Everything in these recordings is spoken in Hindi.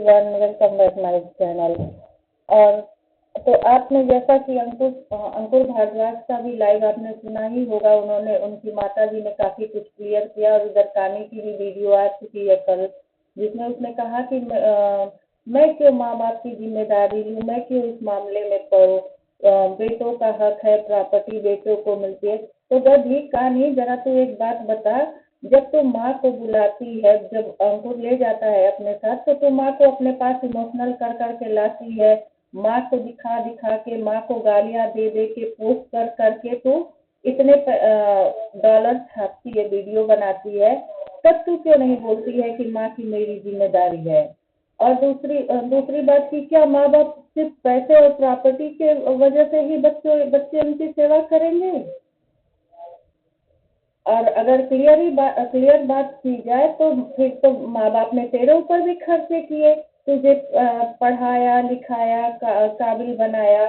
Everyone, welcome back my channel. और तो आपने जैसा कि अंकुर भारद्वाज का भी लाइव आपने सुना ही होगा, उन्होंने उनकी माता जी ने काफी कुछ क्लियर किया और उधर कानी की भी वीडियो आ चुकी है कल, जिसमें उसने कहा कि मैं क्यों माँ बाप की जिम्मेदारी लूँ, मैं क्यों इस मामले में पड़ूं, बेटों का हक है, प्रॉपर्टी बेटों को मिलती है। तो गधी कानी, जरा तू एक बात बता, जब तू माँ को बुलाती है, जब अंकुर ले जाता है अपने साथ, तो तू माँ को अपने पास इमोशनल कर करके लाती है, माँ को दिखा दिखा के, माँ को गालियां दे दे के, पोस्ट कर करके तू इतने डॉलर छापती है, वीडियो बनाती है, तब तू क्यों नहीं बोलती है कि माँ की मेरी जिम्मेदारी है। और दूसरी बात की, क्या माँ बाप सिर्फ पैसे और प्रॉपर्टी के वजह से ही बच्चे उनकी सेवा करेंगे? और अगर क्लियर बात की जाए तो फिर तो माँ बाप ने तेरे ऊपर भी खर्चे किए, तुझे पढ़ाया लिखाया, काबिल बनाया।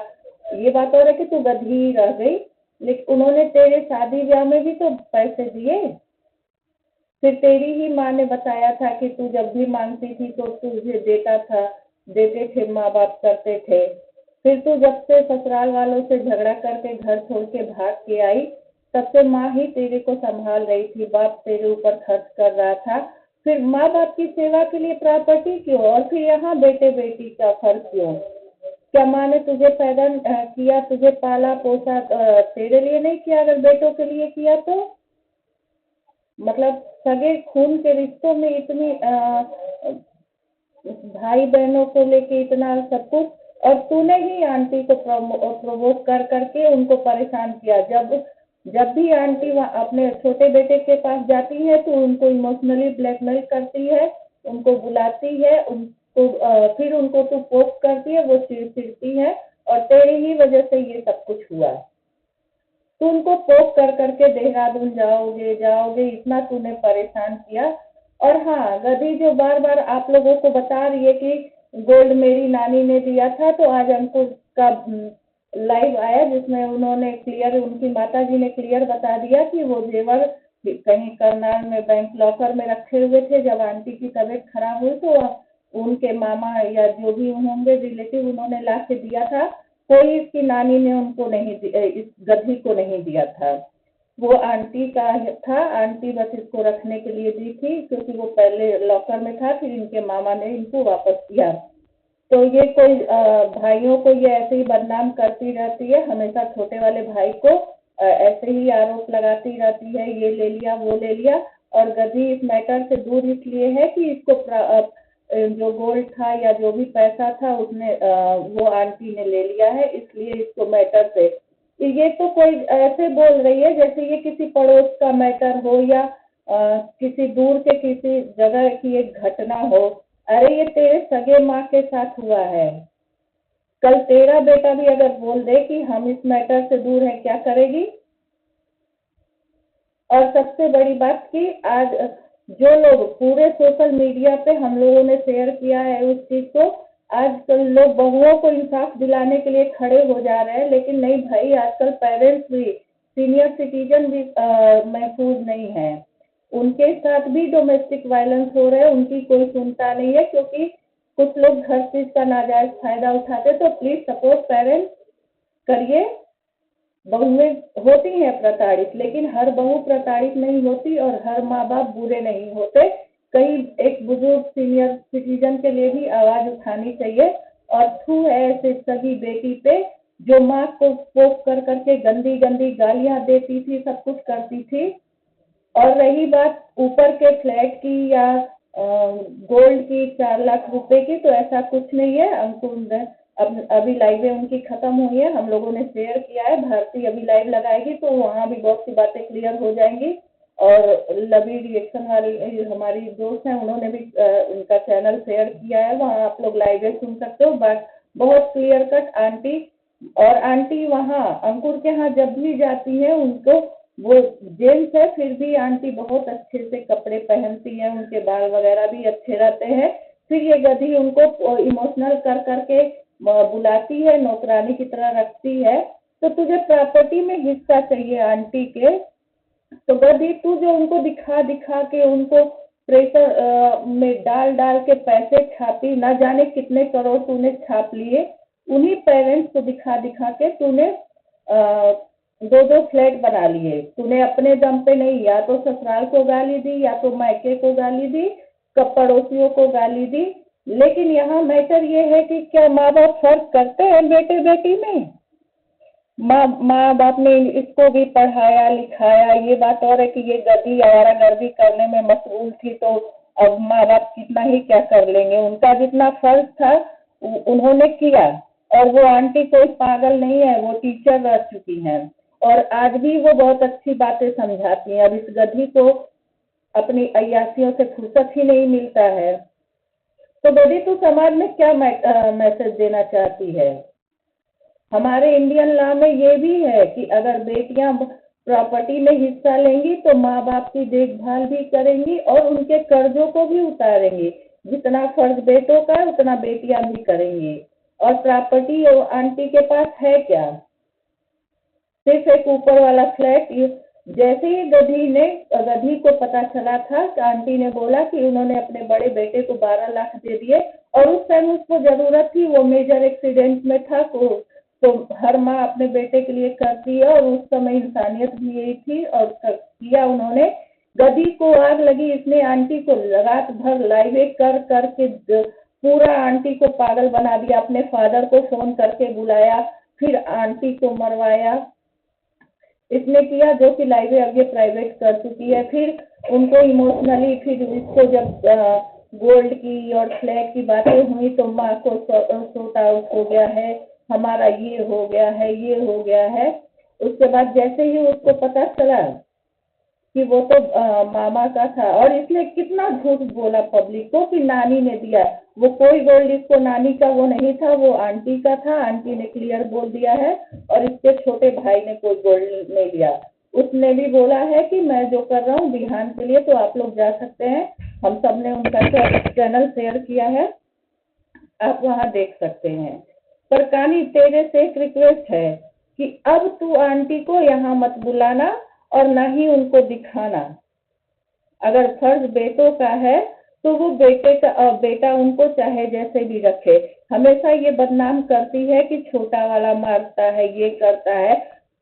ये बात और है कि तू गधी रह गई, लेकिन उन्होंने तेरे शादी ब्याह में भी तो पैसे दिए। फिर तेरी ही माँ ने बताया था कि तू जब भी मांगती थी तो तुझे देते थे, माँ बाप करते थे। फिर तू जब से ससुराल वालों से झगड़ा करके घर छोड़ के भाग के आई, तब से माँ ही तेरे को संभाल रही थी, बाप तेरे ऊपर खर्च कर रहा था। फिर माँ बाप की सेवा के लिए प्रॉपर्टी क्यों, और फिर यहाँ बेटे बेटी का फर्क क्यों? क्या माँ ने तुझे पैदा किया, तुझे पाला पोसा तेरे लिए नहीं किया? अगर बेटों के लिए किया तो मतलब सगे खून के रिश्तों में इतनी भाई बहनों को लेके इतना सब कुछ, और तूने ही आंटी को प्रोवोक कर करके उनको परेशान किया। जब भी आंटी अपने छोटे बेटे के पास जाती है तो उनको इमोशनली ब्लैकमेल करती है, उनको बुलाती है, उनको फिर उनको तू पोक करती है, वो चिढ़ती है, और तेरी ही वजह से ये सब कुछ हुआ। तू उनको पोक कर करके देहरादून जाओगे इतना तूने परेशान किया। और हाँ, गधी जो बार बार आप लोगों को बता रही है कि गोल्ड मेरी नानी ने दिया था, तो आज अंकुर का लाइव आया जिसमें उनकी माता जी ने क्लियर बता दिया कि वो जेवर कहीं करनाल में बैंक लॉकर में रखे हुए थे। जब आंटी की तबीयत खराब हुई तो उनके मामा या जो भी होंगे रिलेटिव, उन्होंने ला के दिया था। कोई इसकी नानी ने उनको नहीं, इस गधी को नहीं दिया था, वो आंटी का था। आंटी बस इसको रखने के लिए दी थी, क्योंकि वो पहले लॉकर में था, फिर इनके मामा ने इनको वापस किया। तो ये कोई भाइयों को ये ऐसे ही बदनाम करती रहती है, हमेशा छोटे वाले भाई को ऐसे ही आरोप लगाती रहती है, ये ले लिया वो ले लिया। और गधी इस मैटर से दूर इसलिए है कि इसको जो गोल्ड था या जो भी पैसा था उसने वो आंटी ने ले लिया है, इसलिए इसको मैटर से ये तो कोई ऐसे बोल रही है जैसे ये किसी पड़ोस का मैटर हो या किसी दूर के किसी जगह की एक घटना हो। अरे ये तेरे सगे माँ के साथ हुआ है। कल तेरा बेटा भी अगर बोल दे कि हम इस मैटर से दूर हैं, क्या करेगी? और सबसे बड़ी बात कि आज जो लोग पूरे सोशल मीडिया पे हम लोगों ने शेयर किया है उस चीज को, आजकल लोग बहुओं को इंसाफ दिलाने के लिए खड़े हो जा रहे हैं, लेकिन नहीं भाई, आजकल पेरेंट्स भी, सीनियर सिटीजन भी महफूज नहीं है, उनके साथ भी डोमेस्टिक वायलेंस हो रहे हैं, उनकी कोई सुनता नहीं है, क्योंकि कुछ लोग हर चीज का नाजायज फायदा उठाते। तो प्लीज सपोर्ट पेरेंट्स करिए। बहुएं होती हैं प्रताड़ित, लेकिन हर बहू प्रताड़ित नहीं होती और हर माँ बाप बुरे नहीं होते। कई एक बुजुर्ग सीनियर सिटीजन के लिए भी आवाज उठानी चाहिए। और थू है ऐसे सभी बेटी पे जो माँ को पोक कर करके गंदी गंदी गालियां देती थी, सब कुछ करती थी। और रही बात ऊपर के फ्लैट की या गोल्ड की 4 लाख रुपए की, तो ऐसा कुछ नहीं है। अंकुर अभी लाइवें उनकी खत्म हुई है, हम लोगों ने शेयर किया है, भारती अभी लाइव लगाएगी तो वहाँ भी बहुत सी बातें क्लियर हो जाएंगी। और लवी रिएक्शन वाली हमारी दोस्त हैं, उन्होंने भी उनका चैनल शेयर किया है, वहाँ आप लोग लाइव सुन सकते हो। बट बहुत क्लियर कट आंटी, और आंटी वहाँ अंकुर के यहाँ जब भी जाती है, उनको वो जेंट्स है फिर भी आंटी बहुत अच्छे से कपड़े पहनती है, उनके बाल वगैरह भी अच्छे रहते हैं। फिर ये गधी उनको इमोशनल कर करके बुलाती है, नौकरानी की तरह रखती है। तो तुझे प्रॉपर्टी में हिस्सा चाहिए आंटी के, तो गधी तू जो उनको दिखा दिखा के उनको प्रेशर में डाल डाल के पैसे छापी, ना जाने कितने करोड़ तूने छाप लिए। उन्हीं पेरेंट्स को दिखा दिखा के तूने 2-2 फ्लैट बना लिए। तूने अपने दम पे नहीं, या तो ससुराल को गाली दी, या तो मायके को गाली दी, कब पड़ोसियों को गाली दी। लेकिन यहाँ मैटर ये है कि क्या माँ बाप फर्क करते हैं बेटे बेटी में? माँ बाप ने इसको भी पढ़ाया लिखाया, ये बात और है कि ये गधी आवारागर्दी करने में मशगूल थी, तो अब माँ बाप कितना ही क्या कर लेंगे। उनका जितना फर्ज था उन्होंने किया। और वो आंटी कोई पागल नहीं है, वो टीचर रह चुकी हैं और आज भी वो बहुत अच्छी बातें समझाती हैं। अब इस गधी को अपनी अय्यासियों से फुर्सत ही नहीं मिलता है। तो बेटी, तू समाज में क्या मैसेज देना चाहती है? हमारे इंडियन लॉ में ये भी है कि अगर बेटियां प्रॉपर्टी में हिस्सा लेंगी तो माँ बाप की देखभाल भी करेंगी और उनके कर्जों को भी उतारेंगी। जितना फर्ज बेटों का है उतना बेटियां भी करेंगी। और प्रॉपर्टी आंटी के पास है क्या? सिर्फ एक ऊपर वाला फ्लैट। जैसे ही गधी को पता चला था, आंटी ने बोला कि उन्होंने अपने बड़े बेटे को 12 लाख दे दिए और उस टाइम उसको जरूरत थी, वो मेजर एक्सीडेंट में था। तो हर माँ अपने बेटे के लिए करती है और उस समय इंसानियत भी यही थी और किया उन्होंने। गधी को आग लगी, इसने आंटी को रात भर लाइवे कर करके पूरा आंटी को पागल बना दिया। अपने फादर को फोन करके बुलाया, फिर आंटी को मरवाया। इसने किया जो कि लाइवे आगे प्राइवेट कर चुकी है। फिर उनको इमोशनली, फिर इसको जब गोल्ड की और फ्लैट की बातें हुई तो माँ को सॉर्ट आउट हो गया है, हमारा ये हो गया है, ये हो गया है। उसके बाद जैसे ही उसको पता चला कि वो तो मामा का था, और इसने कितना झूठ बोला पब्लिक को कि नानी ने दिया। वो कोई गोल्ड इसको नानी का वो नहीं था, वो आंटी का था। आंटी ने क्लियर बोल दिया है और इसके छोटे भाई ने कोई गोल्ड नहीं लिया। उसने भी बोला है कि मैं जो कर रहा हूँ बिहान के लिए, तो आप लोग जा सकते हैं। हम सब ने उनका चैनल शेयर किया है, आप वहाँ देख सकते हैं। पर कानी, तेरे से एक रिक्वेस्ट है कि अब तू आंटी को यहाँ मत बुलाना और ना ही उनको दिखाना। अगर फर्ज बेटों का है तो वो बेटा उनको चाहे जैसे भी रखे। हमेशा ये बदनाम करती है कि छोटा वाला मारता है, ये करता है।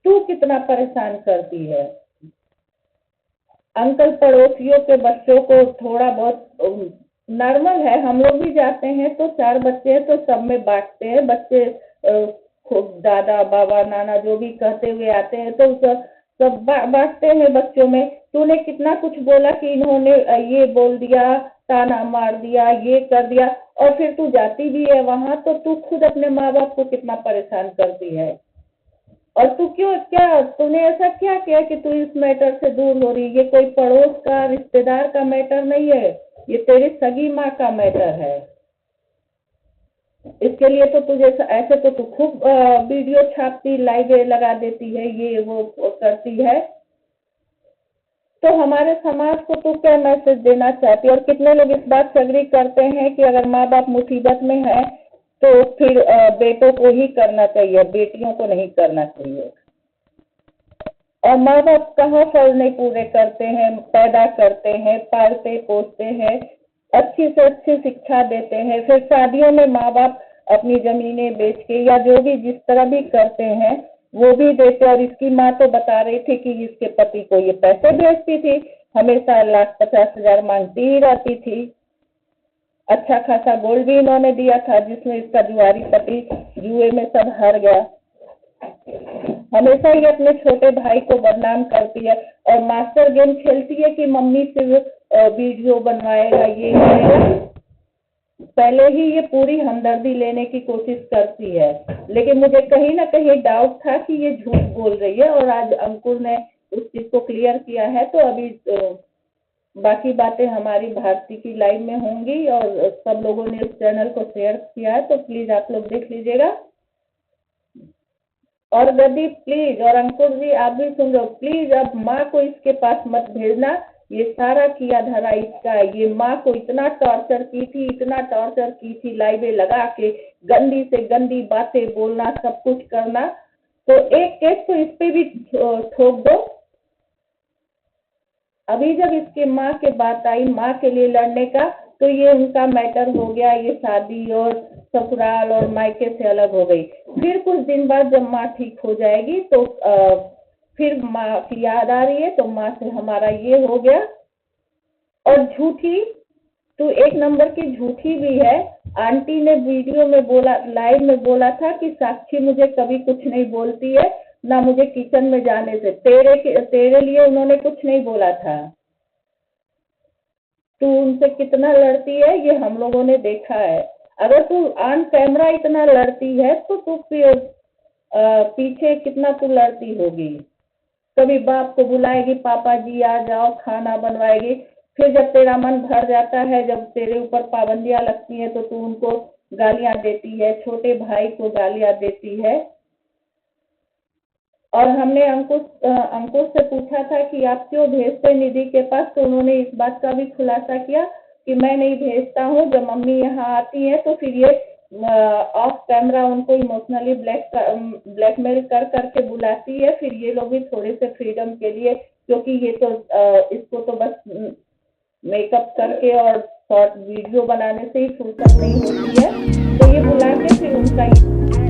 तू कितना परेशान करती है। अंकल पड़ोसियों के बच्चों को थोड़ा बहुत नॉर्मल है, हम लोग भी जाते हैं तो 4 बच्चे हैं तो सब में बांटते हैं। बच्चे दादा बाबा नाना जो भी कहते हुए आते हैं तो सब बांटते हैं बच्चों में। तूने कितना कुछ बोला कि इन्होंने ये बोल दिया, ताना मार दिया, ये कर दिया, और फिर तू जाती भी है वहां तो तू खुद अपने माँ बाप को कितना परेशान करती है। और तू तूने ऐसा क्या किया कि तू इस मैटर से दूर हो रही? ये कोई पड़ोस का रिश्तेदार का मैटर नहीं है, ये तेरी सगी माँ का मैटर है। इसके लिए तो तुझे ऐसे तो तू खूब वीडियो छापती, लाइव लगा देती है, ये वो करती है। तो हमारे समाज को तू क्या मैसेज देना चाहती है? और कितने लोग इस बात से एग्री करते हैं कि अगर माँ बाप मुसीबत में है तो फिर बेटों को ही करना चाहिए, बेटियों को नहीं करना चाहिए। और माँ बाप कहाँ फर्ज नहीं पूरे करते हैं, पैदा करते हैं, पालते पोसते हैं, अच्छी से अच्छी शिक्षा देते हैं, फिर शादियों में माँ बाप अपनी जमीनें बेच के या जो भी जिस तरह भी करते हैं वो भी देते। और इसकी माँ तो बता रही थी कि इसके पति को ये पैसे भेजती थी, हमेशा 1,50,000 मांगती ही रहती थी। अच्छा खासा गोल्ड भी इन्होंने दिया था जिसमें इसका जुआरी पति जुए में सब हार गया। हमेशा ही अपने छोटे भाई को बदनाम करती है और मास्टर गेम खेलती है कि मम्मी से वीडियो बनवाएगा, ये करेगा। पहले ही ये पूरी हमदर्दी लेने की कोशिश करती है, लेकिन मुझे कहीं ना कहीं डाउट था कि ये झूठ बोल रही है, और आज अंकुर ने उस चीज को क्लियर किया है। तो अभी बाकी बातें हमारी भारती की लाइव में होंगी और सब लोगों ने उस चैनल को शेयर किया है, तो प्लीज आप लोग देख लीजिएगा। और गदी प्लीज, और अंकुर जी आप भी सुन लो, प्लीज अब माँ को इसके पास मत भेजना। ये सारा किया धरा इसका है। ये माँ को इतना टॉर्चर की थी, इतना टॉर्चर की थी, लाइवे लगा के गंदी से गंदी बातें बोलना, सब कुछ करना। तो एक केस तो इस पे भी ठोक दो। अभी जब इसके माँ के बात आई माँ के लिए लड़ने का, तो ये उनका मैटर हो गया, ये शादी और ससुराल और मायके से अलग हो गई। फिर कुछ दिन बाद जब माँ ठीक हो जाएगी तो फिर माँ की याद आ रही है, तो माँ से हमारा ये हो गया। और झूठी, तू एक नंबर की झूठी भी है। आंटी ने वीडियो में बोला, लाइव में बोला था कि साक्षी मुझे कभी कुछ नहीं बोलती है, ना मुझे किचन में जाने से, तेरे लिए उन्होंने कुछ नहीं बोला था। तू उनसे कितना लड़ती है ये हम लोगों ने देखा है। अगर तू ऑन कैमरा इतना लड़ती है तो तू पीछे कितना तू लड़ती होगी। कभी बाप को बुलाएगी, पापा जी आ जाओ, खाना बनवाएगी। फिर जब तेरा मन भर जाता है, जब तेरे ऊपर पाबंदियां लगती हैं, तो तू उनको गालियां देती है, छोटे भाई को गालियां देती है। और हमने अंकुश से पूछा था कि आप क्यों भेजते निधि के पास, तो उन्होंने इस बात का भी खुलासा किया कि मैं नहीं भेजता हूँ, जब मम्मी यहाँ आती है तो फिर ये ऑफ कैमरा उनको इमोशनली ब्लैकमेल कर करके बुलाती है। फिर ये लोग भी थोड़े से फ्रीडम के लिए, क्योंकि ये तो इसको तो बस मेकअप करके और शॉर्ट वीडियो बनाने से ही फुर्सत नहीं होती है, तो ये बुला के फिर उनका